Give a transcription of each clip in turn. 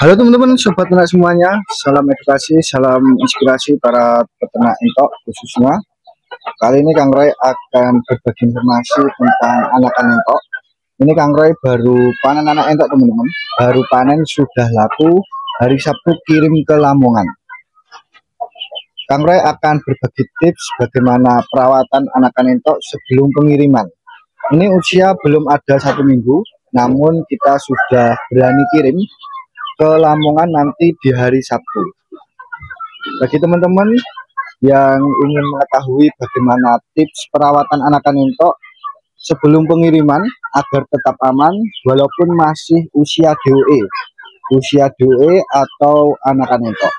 Halo teman-teman, sobat ternak semuanya. Salam edukasi, salam inspirasi para peternak entok khususnya. Kali ini Kang Roy akan berbagi informasi tentang anakan entok. Ini Kang Roy baru panen anak entok teman-teman. Baru panen sudah laku, hari Sabtu kirim ke Lamongan. Kang Roy akan berbagi tips bagaimana perawatan anakan entok sebelum pengiriman. Ini usia belum ada 1 minggu, namun kita sudah berani kirim ke Lamongan nanti di hari Sabtu. Bagi teman-teman yang ingin mengetahui bagaimana tips perawatan anakan entok sebelum pengiriman agar tetap aman walaupun masih usia DOE atau anakan entok.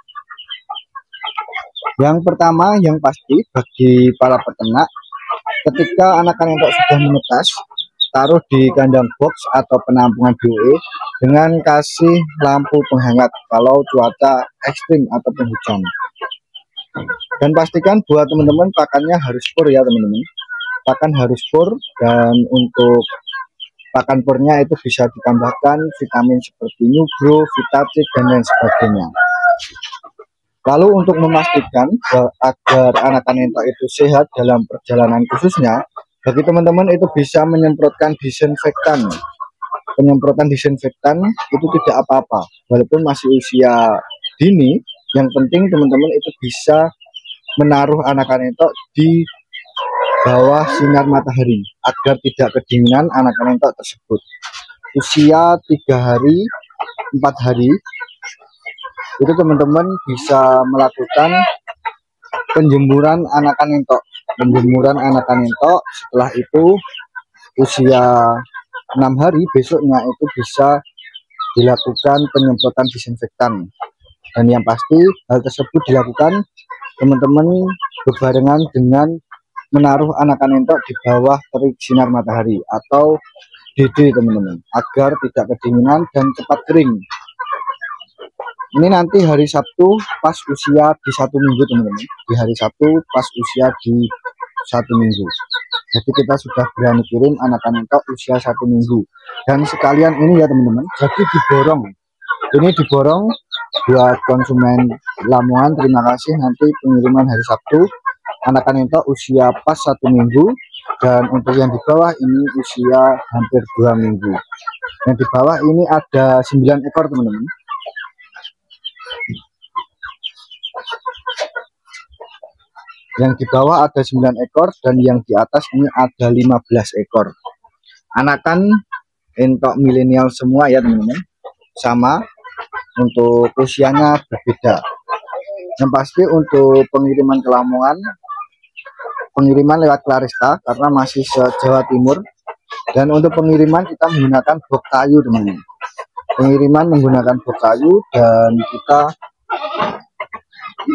Yang pertama, yang pasti bagi para peternak, ketika anakan entok sudah menetas, taruh di kandang box atau penampungan DOE dengan kasih lampu penghangat kalau cuaca ekstrim ataupun hujan. Dan pastikan buat teman-teman pakannya harus pur ya teman-teman. Pakan harus pur, dan untuk pakan purnya itu bisa ditambahkan vitamin seperti Nugro, Vitatik, dan lain sebagainya. Lalu untuk memastikan agar anakan entok itu sehat dalam perjalanan khususnya, bagi teman-teman itu bisa menyemprotkan disinfektan. Penyemprotan disinfektan itu tidak apa-apa, walaupun masih usia dini. Yang penting teman-teman itu bisa menaruh anakan entok di bawah sinar matahari agar tidak kedinginan anakan entok tersebut. Usia 3 hari, 4 hari itu teman-teman bisa melakukan penjemuran anakan entok. Setelah itu usia 6 hari besoknya itu bisa dilakukan penyemprotan disinfektan. Dan yang pasti hal tersebut dilakukan teman-teman berbarengan dengan menaruh anakan entok di bawah terik sinar matahari atau DD teman-teman, agar tidak kedinginan dan cepat kering. Ini nanti hari Sabtu pas usia di 1 minggu teman-teman. Di hari Sabtu pas usia di 1 minggu. Jadi kita sudah berani kirim anakan entok usia 1 minggu. Dan sekalian ini ya teman-teman, jadi diborong. Ini diborong buat konsumen Lamongan. Terima kasih, nanti pengiriman hari Sabtu anakan entok usia pas 1 minggu. Dan untuk yang di bawah ini usia hampir 2 minggu. Yang di bawah ini ada 9 ekor teman-teman. Yang di bawah ada 9 ekor dan yang di atas ini ada 15 ekor. Anakan entok milenial semua ya teman-teman. Sama, untuk usianya berbeda. Yang pasti untuk pengiriman ke Lamongan, pengiriman lewat Claresta karena masih se-Jawa Timur. Dan untuk pengiriman kita menggunakan box kayu teman-teman. Pengiriman menggunakan box kayu dan kita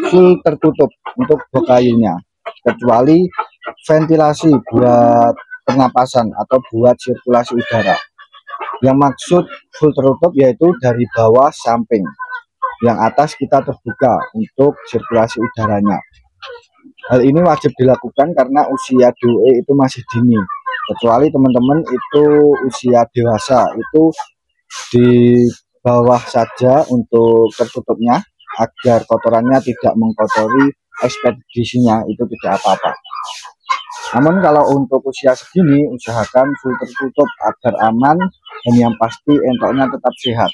full tertutup untuk box kayunya, kecuali ventilasi buat pernapasan atau buat sirkulasi udara. Yang maksud full tertutup yaitu dari bawah samping, yang atas kita terbuka untuk sirkulasi udaranya. Hal ini wajib dilakukan karena usia DOE itu masih dini, kecuali teman-teman itu usia dewasa, itu di bawah saja untuk tertutupnya agar kotorannya tidak mengkotori ekspedisinya, itu tidak apa-apa. Namun kalau untuk usia segini usahakan full tertutup agar aman dan yang pasti entoknya tetap sehat.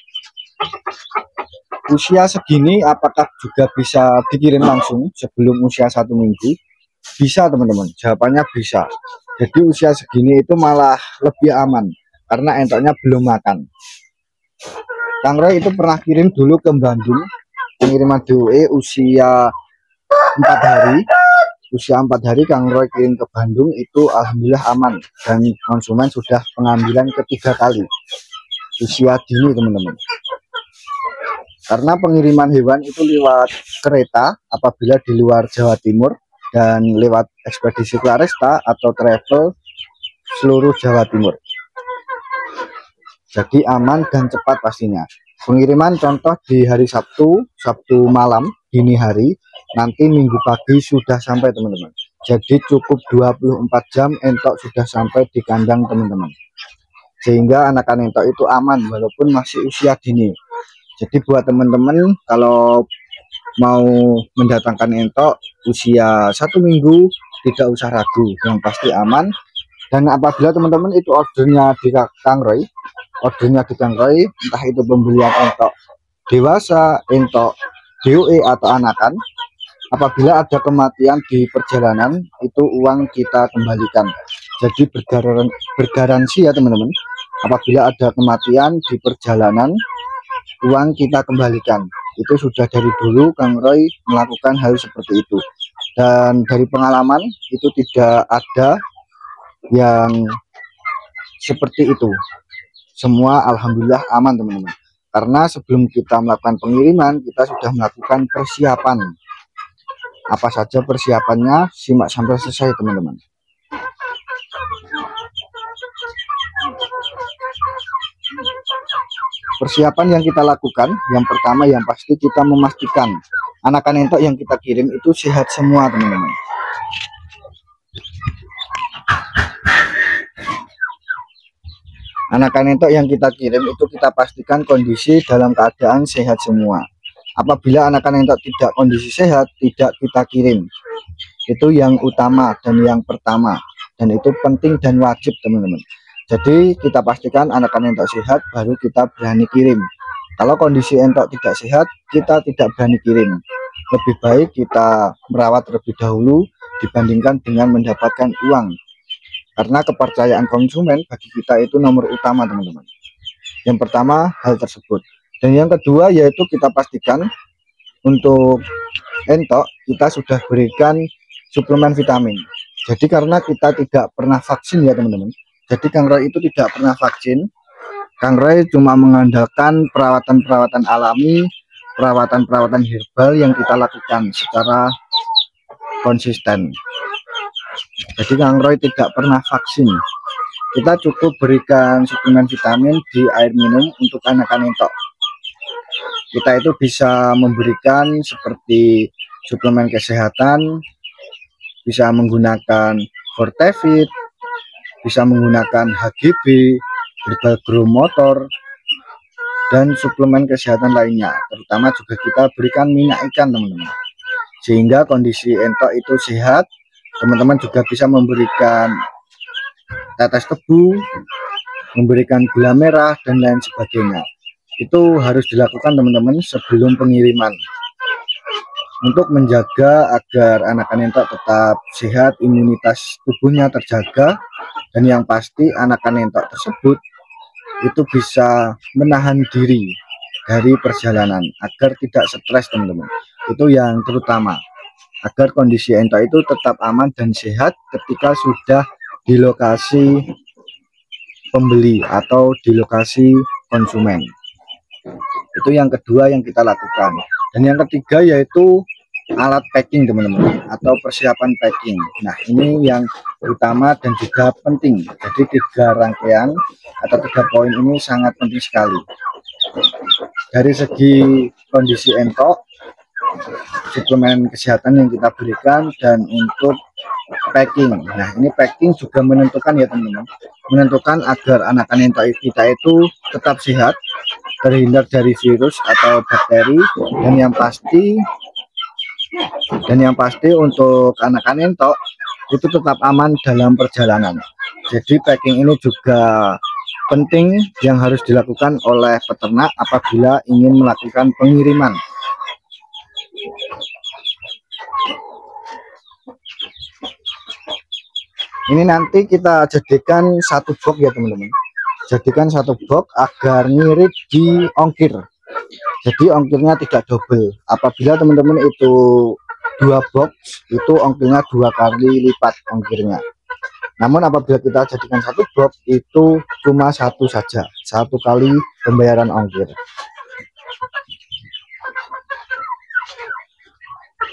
Usia segini apakah juga bisa dikirim langsung sebelum usia 1 minggu? Bisa teman-teman, jawabannya bisa. Jadi usia segini itu malah lebih aman karena entoknya belum makan. Kang Roy itu pernah kirim dulu ke Bandung, pengiriman DOE usia 4 hari. Usia 4 hari Kang Roy kirim ke Bandung itu alhamdulillah aman, dan konsumen sudah pengambilan ketiga kali. Usia dini teman-teman. Karena pengiriman hewan itu lewat kereta apabila di luar Jawa Timur, dan lewat ekspedisi Claresta atau travel seluruh Jawa Timur. Jadi aman dan cepat pastinya. Pengiriman contoh di hari Sabtu malam dini hari, nanti Minggu pagi sudah sampai teman-teman. Jadi cukup 24 jam entok sudah sampai di kandang teman-teman. Sehingga anakan entok itu aman walaupun masih usia dini. Jadi buat teman-teman kalau mau mendatangkan entok usia 1 minggu tidak usah ragu, yang pasti aman. Dan apabila teman-teman itu ordernya di Kang Roy, entah itu pembelian entok dewasa, entok DOE atau anakan, apabila ada kematian di perjalanan itu uang kita kembalikan. Jadi bergaransi ya teman-teman, apabila ada kematian di perjalanan uang kita kembalikan. Itu sudah dari dulu Kang Roy melakukan hal seperti itu, dan dari pengalaman itu tidak ada yang seperti itu. Semua alhamdulillah aman teman-teman, karena sebelum kita melakukan pengiriman kita sudah melakukan persiapan. Apa saja persiapannya, simak sampai selesai teman-teman. Persiapan yang kita lakukan, yang pertama yang pasti kita memastikan anakan entok yang kita kirim itu sehat semua teman-teman. Anakan entok yang kita kirim itu kita pastikan kondisi dalam keadaan sehat semua. Apabila anakan entok tidak kondisi sehat, tidak kita kirim. Itu yang utama dan yang pertama, dan itu penting dan wajib teman-teman. Jadi kita pastikan anakan entok sehat baru kita berani kirim. Kalau kondisi entok tidak sehat, kita tidak berani kirim. Lebih baik kita merawat terlebih dahulu dibandingkan dengan mendapatkan uang. Karena kepercayaan konsumen bagi kita itu nomor utama teman-teman. Yang pertama hal tersebut. Dan yang kedua yaitu kita pastikan untuk entok kita sudah berikan suplemen vitamin. Jadi karena kita tidak pernah vaksin ya teman-teman. Jadi Kang Roy itu tidak pernah vaksin. Kang Roy cuma mengandalkan perawatan-perawatan alami, perawatan-perawatan herbal yang kita lakukan secara konsisten. Jadi Kang Roy tidak pernah vaksin. Kita cukup berikan suplemen vitamin di air minum untuk anakan entok. Kita itu bisa memberikan seperti suplemen kesehatan, bisa menggunakan Fortevit, bisa menggunakan HGB, herbal grow motor, dan suplemen kesehatan lainnya. Terutama juga kita berikan minyak ikan teman-teman, sehingga kondisi entok itu sehat. Teman-teman juga bisa memberikan tetes tebu, memberikan gula merah, dan lain sebagainya. Itu harus dilakukan teman-teman sebelum pengiriman, untuk menjaga agar anakan entok tetap sehat, imunitas tubuhnya terjaga, dan yang pasti anakan entok tersebut itu bisa menahan diri dari perjalanan agar tidak stres teman-teman. Itu yang terutama, agar kondisi entok itu tetap aman dan sehat ketika sudah di lokasi pembeli atau di lokasi konsumen. Itu yang kedua yang kita lakukan. Dan yang ketiga yaitu alat packing teman-teman, atau persiapan packing. Nah ini yang utama dan juga penting. Jadi 3 rangkaian atau 3 poin ini sangat penting sekali. Dari segi kondisi entok, suplemen kesehatan yang kita berikan, dan untuk packing. Nah ini packing juga menentukan ya teman-teman, menentukan agar anakan entok kita itu tetap sehat, terhindar dari virus atau bakteri, dan yang pasti untuk anakan entok itu tetap aman dalam perjalanan. Jadi packing ini juga penting yang harus dilakukan oleh peternak apabila ingin melakukan pengiriman. Ini nanti kita jadikan 1 box ya teman-teman. Jadikan 1 box agar ngirit di ongkir. Jadi ongkirnya tidak double. Apabila teman-teman itu 2 box, itu ongkirnya 2 kali lipat ongkirnya. Namun apabila kita jadikan 1 box, itu cuma 1 saja, 1 kali pembayaran ongkir.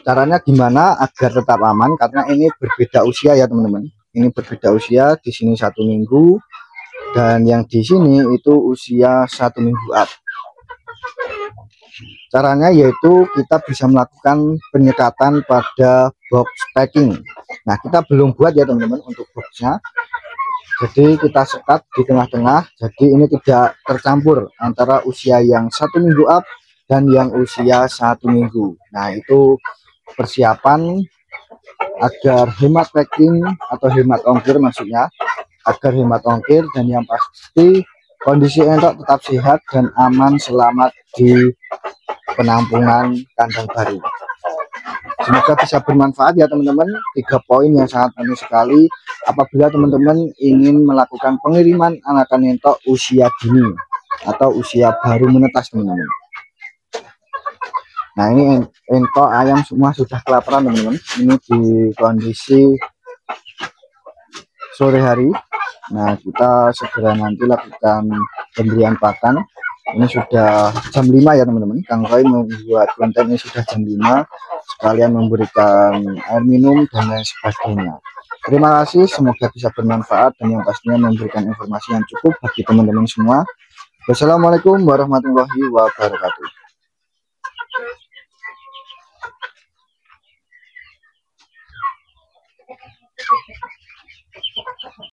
Caranya gimana agar tetap aman? Karena ini berbeda usia ya teman-teman. Ini berbeda usia, di sini 1 minggu, dan yang di sini itu usia 1 minggu up. Caranya yaitu kita bisa melakukan penyekatan pada box packing. Nah kita belum buat ya teman-teman untuk boxnya. Jadi kita sekat di tengah-tengah, jadi ini tidak tercampur antara usia yang 1 minggu up dan yang usia 1 minggu. Nah, itu persiapan agar hemat packing atau hemat ongkir, maksudnya agar hemat ongkir, dan yang pasti kondisi entok tetap sehat dan aman selamat di penampungan kandang baru. Semoga bisa bermanfaat ya teman-teman. 3 poin yang sangat penting sekali apabila teman-teman ingin melakukan pengiriman anakan entok usia dini atau usia baru menetas, teman-teman. Nah, ini entok ayam semua sudah kelaparan, teman-teman. Ini di kondisi sore hari. Nah, kita segera nanti lakukan pemberian pakan. Ini sudah jam 5 ya teman-teman. Kang Roy membuat konten ini sudah jam 5, sekalian memberikan air minum dan lain sebagainya. Terima kasih, semoga bisa bermanfaat dan yang pastinya memberikan informasi yang cukup bagi teman-teman semua. Wassalamualaikum warahmatullahi wabarakatuh.